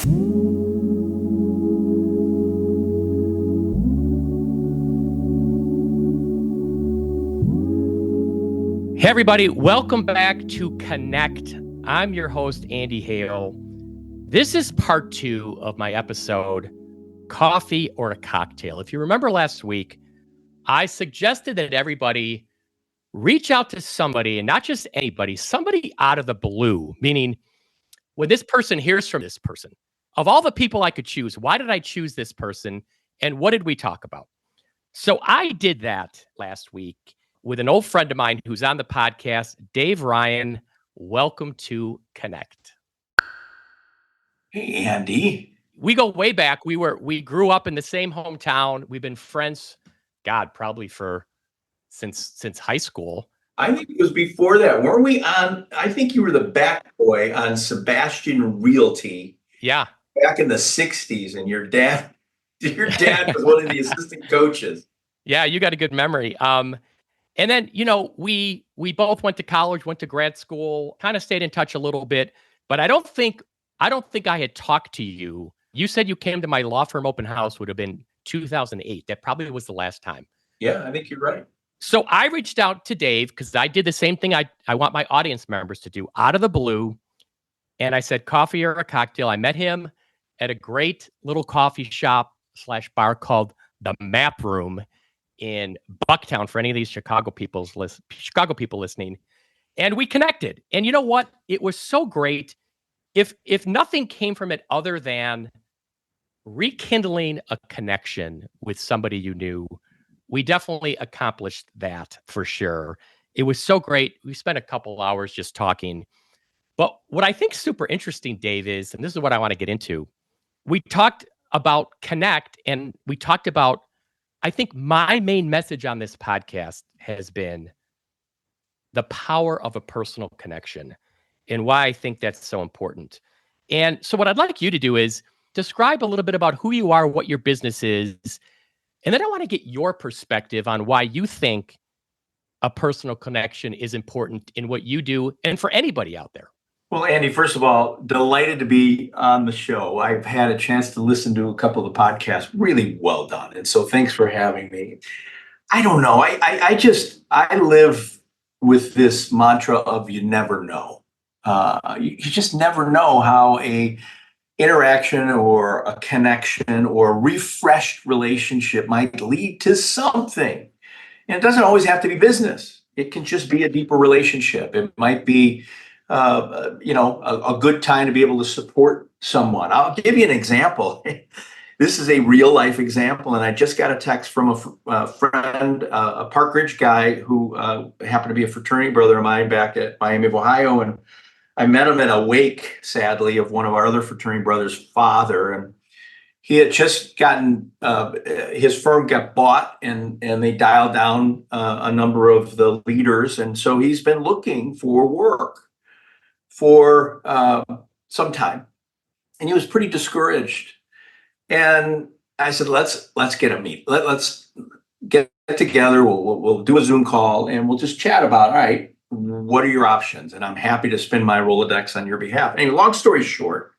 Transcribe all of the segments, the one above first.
Hey, everybody. Welcome back to Connect. I'm your host, Andy Hale. This is part 2 of my episode, Coffee or a Cocktail. If you remember last week, I suggested that everybody reach out to somebody, and not just anybody, somebody out of the blue, meaning when this person hears from this person, of all the people I could choose, why did I choose this person, and what did we talk about? So I did that last week with an old friend of mine who's on the podcast, Dave Ryan. Welcome to Connect. Hey, Andy. We go way back. We grew up in the same hometown. We've been friends, God, probably since high school. I think it was before that. Weren't we on? I think you were the back boy on Sebastian Realty. Yeah. Back in the 60s, and your dad was one of the assistant coaches. Yeah, you got a good memory. And then, we both went to college, went to grad school, kind of stayed in touch a little bit, but I don't think I had talked to you. You said you came to my law firm open house, would have been 2008. That probably was the last time. Yeah, I think you're right. So I reached out to Dave because I did the same thing I want my audience members to do, out of the blue. And I said, coffee or a cocktail. I met him at a great little coffee shop / bar called the Map Room in Bucktown, for any of these Chicago people listening. And we connected. And you know what? It was so great. If nothing came from it other than rekindling a connection with somebody you knew, we definitely accomplished that for sure. It was so great. We spent a couple hours just talking. But what I think is super interesting, Dave, is, and this is what I want to get into, we talked about Connect, and we talked about, I think my main message on this podcast has been the power of a personal connection and why I think that's so important. And so what I'd like you to do is describe a little bit about who you are, what your business is, and then I want to get your perspective on why you think a personal connection is important in what you do and for anybody out there. Well, Andy, first of all, delighted to be on the show. I've had a chance to listen to a couple of the podcasts. Really well done. And so thanks for having me. I don't know. I live with this mantra of you never know. You just never know how a interaction or a connection or a refreshed relationship might lead to something. And it doesn't always have to be business. It can just be a deeper relationship. It might be a good time to be able to support someone. I'll give you an example. This is a real life example, and I just got a text from a friend, a Park Ridge guy who happened to be a fraternity brother of mine back at Miami of Ohio, and I met him at a wake, sadly, of one of our other fraternity brothers' father, and he had just gotten his firm got bought, and they dialed down a number of the leaders, and so he's been looking for work for some time, and he was pretty discouraged. And I said, let's get a meet. Let's get together. We'll do a Zoom call, and we'll just chat about, all right, what are your options? And I'm happy to spin my Rolodex on your behalf. Anyway, long story short,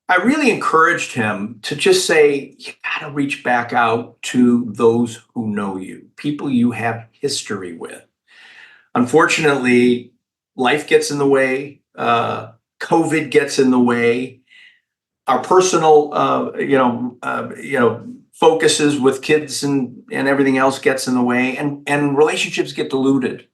I really encouraged him to just say, you got to reach back out to those who know you, people you have history with. Unfortunately, life gets in the way. COVID gets in the way. Our personal, focuses with kids and everything else gets in the way, and relationships get diluted.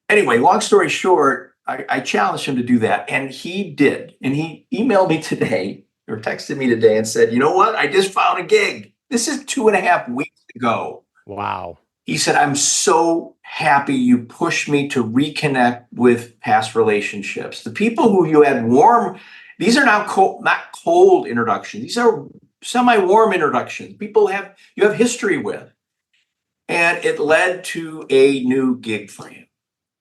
Anyway, long story short, I challenged him to do that, and he did. And he emailed me today or texted me today and said, you know what? I just found a gig. This is 2.5 weeks ago. Wow. He said, I'm so happy you pushed me to reconnect with past relationships. The people who you had warm, these are now not cold introductions. These are semi-warm introductions. People you have history with. And it led to a new gig for him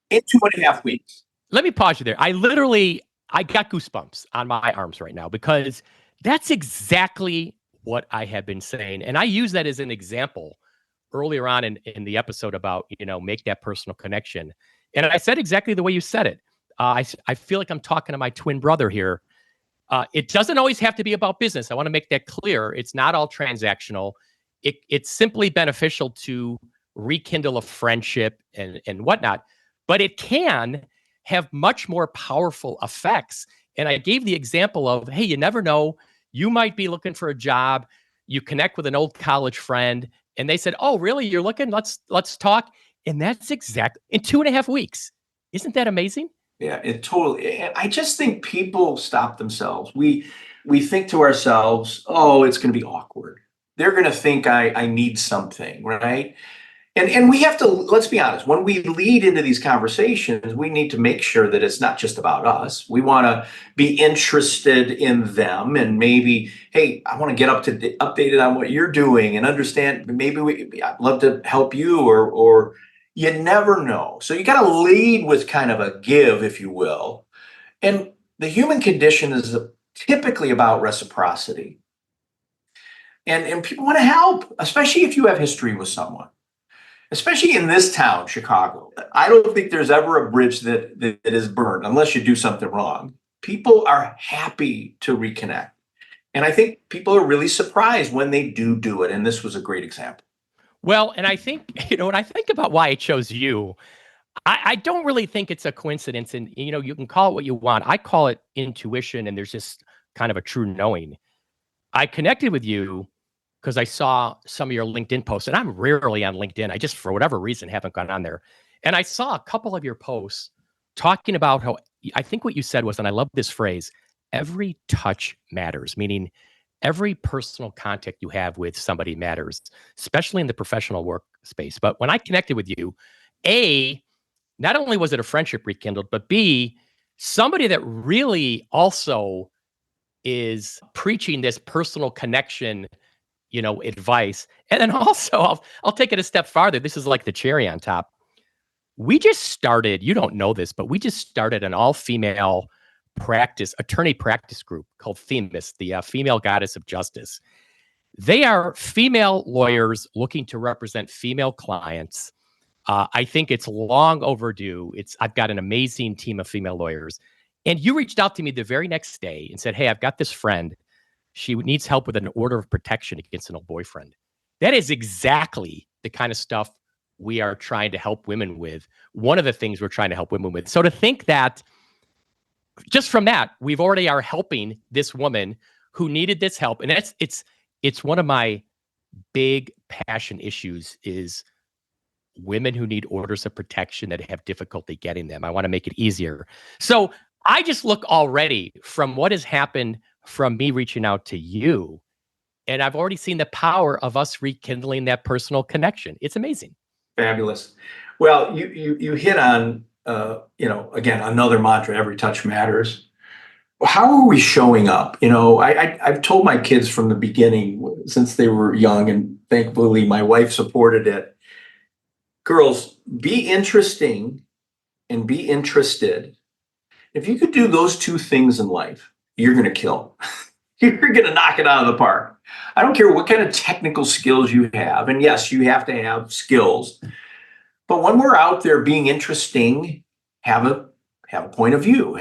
in 2.5 weeks. Let me pause you there. I got goosebumps on my arms right now because that's exactly what I have been saying. And I use that as an example earlier on in the episode about, make that personal connection. And I said exactly the way you said it. I feel like I'm talking to my twin brother here. It doesn't always have to be about business. I want to make that clear. It's not all transactional. It's simply beneficial to rekindle a friendship and whatnot, but it can have much more powerful effects. And I gave the example of, hey, you never know. You might be looking for a job. You connect with an old college friend, and they said, "Oh, really? You're looking? Let's talk." And that's exactly in 2.5 weeks. Isn't that amazing? Yeah, it totally. And I just think people stop themselves. We think to ourselves, "Oh, it's going to be awkward. They're going to think I need something, right?" And we have to, let's be honest, when we lead into these conversations, we need to make sure that it's not just about us. We want to be interested in them, and maybe, hey, I want to get updated on what you're doing and understand. Maybe I'd love to help you, or you never know. So you got to lead with kind of a give, if you will. And the human condition is typically about reciprocity. And people want to help, especially if you have history with someone, especially in this town, Chicago. I don't think there's ever a bridge that is burned unless you do something wrong. People are happy to reconnect. And I think people are really surprised when they do it. And this was a great example. Well, and I think, when I think about why I chose you, I don't really think it's a coincidence. And, you can call it what you want. I call it intuition, and there's just kind of a true knowing. I connected with you because I saw some of your LinkedIn posts, and I'm rarely on LinkedIn. I just, for whatever reason, haven't gone on there. And I saw a couple of your posts talking about how, I think what you said was, and I love this phrase, every touch matters, meaning every personal contact you have with somebody matters, especially in the professional workspace. But when I connected with you, A, not only was it a friendship rekindled, but B, somebody that really also is preaching this personal connection, advice. And then also, I'll take it a step farther. This is like the cherry on top. We just started, you don't know this, but we just started an all-female attorney practice group called Themis, the Female Goddess of Justice. They are female lawyers looking to represent female clients. I think it's long overdue. I've got an amazing team of female lawyers. And you reached out to me the very next day and said, hey, I've got this friend. She needs help with an order of protection against an old boyfriend. That is exactly the kind of stuff we are trying to help women with. One of the things we're trying to help women with. So to think that just from that, we've already are helping this woman who needed this help. And it's one of my big passion issues is women who need orders of protection that have difficulty getting them. I want to make it easier. So I just look already from what has happened from me reaching out to you, and I've already seen the power of us rekindling that personal connection. It's amazing. Fabulous. Well, you hit on, again, another mantra, every touch matters. How are we showing up? I've told my kids from the beginning, since they were young, and thankfully my wife supported it. Girls, be interesting and be interested. If you could do those two things in life, you're going to kill. You're going to knock it out of the park. I don't care what kind of technical skills you have. And yes, you have to have skills. But when we're out there being interesting, have a point of view,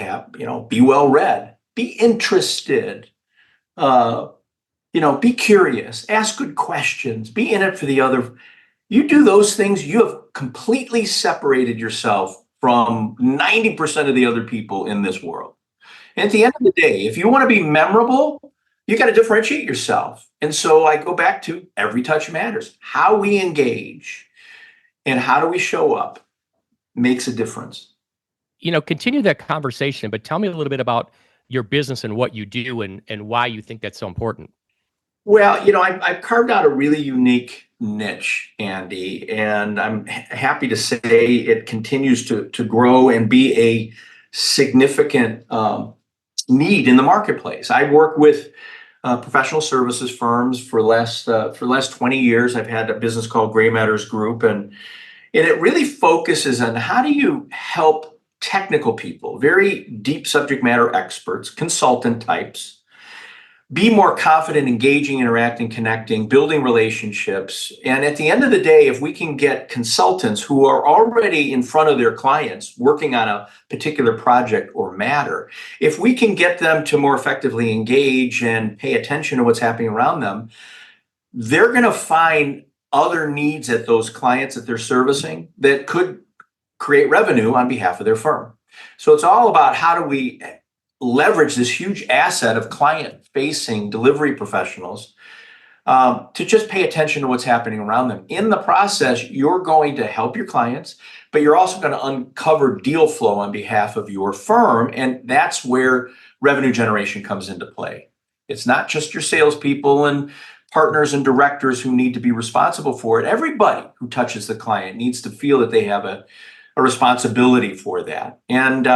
be well read, be interested, be curious, ask good questions, be in it for the other. You do those things, you have completely separated yourself from 90% of the other people in this world. And at the end of the day, if you want to be memorable, you got to differentiate yourself. And so I go back to every touch matters. How we engage and how do we show up makes a difference. Continue that conversation, but tell me a little bit about your business and what you do and why you think that's so important. Well, I've carved out a really unique niche, Andy, and I'm happy to say it continues to grow and be a significant need in the marketplace. I work with professional services firms for the last 20 years. I've had a business called Gray Matters Group, and it really focuses on how do you help technical people, very deep subject matter experts, consultant types, be more confident, engaging, interacting, connecting, building relationships. And at the end of the day, if we can get consultants who are already in front of their clients working on a particular project or matter, if we can get them to more effectively engage and pay attention to what's happening around them, they're going to find other needs at those clients that they're servicing that could create revenue on behalf of their firm. So it's all about how do we leverage this huge asset of client-facing delivery professionals to just pay attention to what's happening around them. In the process, you're going to help your clients, but you're also going to uncover deal flow on behalf of your firm, and that's where revenue generation comes into play. It's not just your salespeople and partners and directors who need to be responsible for it. Everybody who touches the client needs to feel that they have a responsibility for that. And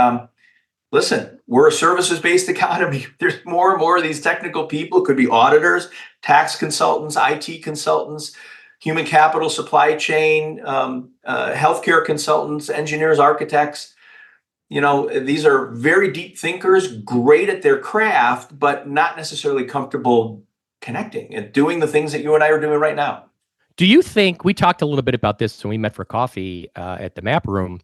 listen, we're a services-based economy. There's more and more of these technical people. It could be auditors, tax consultants, IT consultants, human capital, supply chain, healthcare consultants, engineers, architects. These are very deep thinkers, great at their craft, but not necessarily comfortable connecting and doing the things that you and I are doing right now. Do you think, we talked a little bit about this when we met for coffee at the Map Room.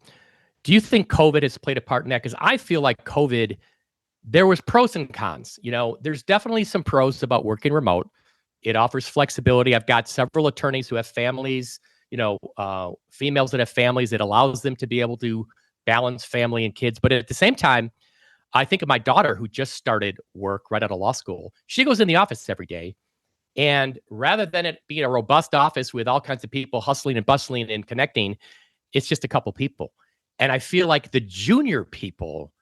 Do you think COVID has played a part in that? Because I feel like COVID, there was pros and cons. There's definitely some pros about working remote. It offers flexibility. I've got several attorneys who have families, females that have families. It allows them to be able to balance family and kids. But at the same time, I think of my daughter who just started work right out of law school. She goes in the office every day. And rather than it being a robust office with all kinds of people hustling and bustling and connecting, it's just a couple people. And I feel like the junior people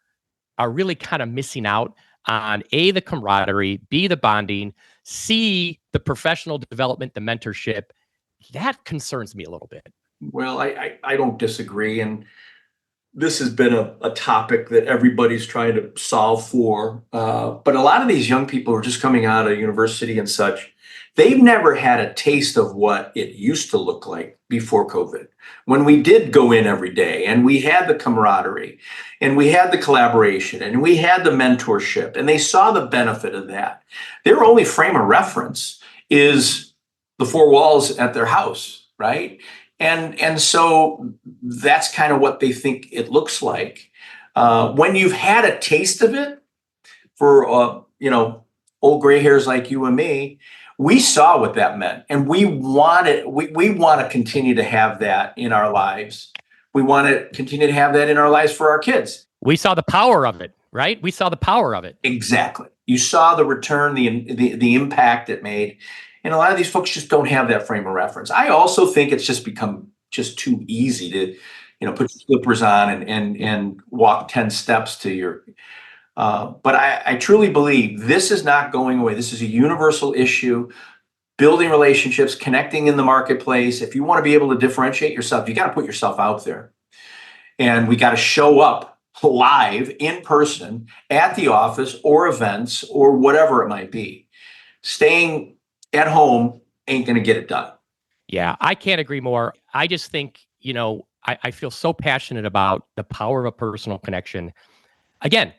are really kind of missing out on A, the camaraderie, B, the bonding, C, the professional development, the mentorship. That concerns me a little bit. Well, I don't disagree. And this has been a topic that everybody's trying to solve for. But a lot of these young people who are just coming out of university and such, they've never had a taste of what it used to look like before COVID, when we did go in every day and we had the camaraderie and we had the collaboration and we had the mentorship, and they saw the benefit of that. Their only frame of reference is the four walls at their house, right? And so that's kind of what they think it looks like. When you've had a taste of it for, old gray hairs like you and me, we saw what that meant, and we want to continue to have that in our lives. We want to continue to have that in our lives for our kids. We saw the power of it, right? We saw the power of it. Exactly. You saw the return, the impact it made. And a lot of these folks just don't have that frame of reference. I also think it's just become just too easy to, put slippers on and walk 10 steps to your. But I truly believe this is not going away. This is a universal issue. Building relationships, connecting in the marketplace. If you want to be able to differentiate yourself, you got to put yourself out there. And we got to show up live in person at the office or events or whatever it might be. Staying at home ain't going to get it done. Yeah, I can't agree more. I just think, I feel so passionate about the power of a personal connection. Again,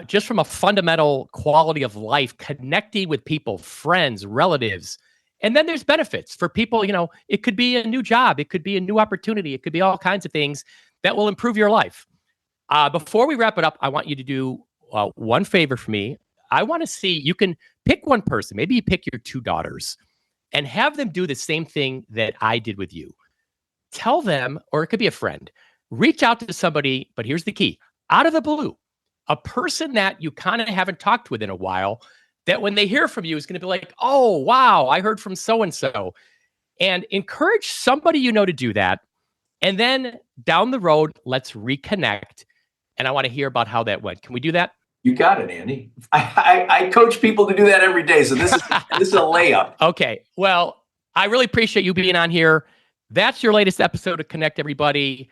just from a fundamental quality of life, connecting with people, friends, relatives. And then there's benefits for people. It could be a new job. It could be a new opportunity. It could be all kinds of things that will improve your life. Before we wrap it up, I want you to do one favor for me. I want to see, you can pick one person. Maybe you pick your two daughters and have them do the same thing that I did with you. Tell them, or it could be a friend, reach out to somebody, but here's the key, out of the blue, a person that you kind of haven't talked with in a while, that when they hear from you is going to be like, oh, wow, I heard from so-and-so. And encourage somebody to do that. And then down the road, let's reconnect. And I want to hear about how that went. Can we do that? You got it, Andy. I coach people to do that every day. So this is a layup. Okay. Well, I really appreciate you being on here. That's your latest episode of Connect, everybody.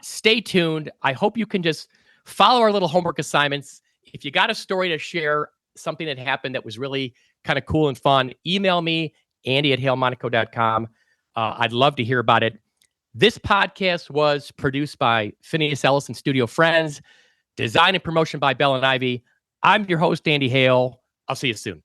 Stay tuned. I hope you can just follow our little homework assignments. If you got a story to share, something that happened that was really kind of cool and fun, email me, andy@halemonaco.com. I'd love to hear about it. This podcast was produced by Phineas Ellis and Studio Friends. Design and promotion by Bell and Ivy. I'm your host, Andy Hale. I'll see you soon.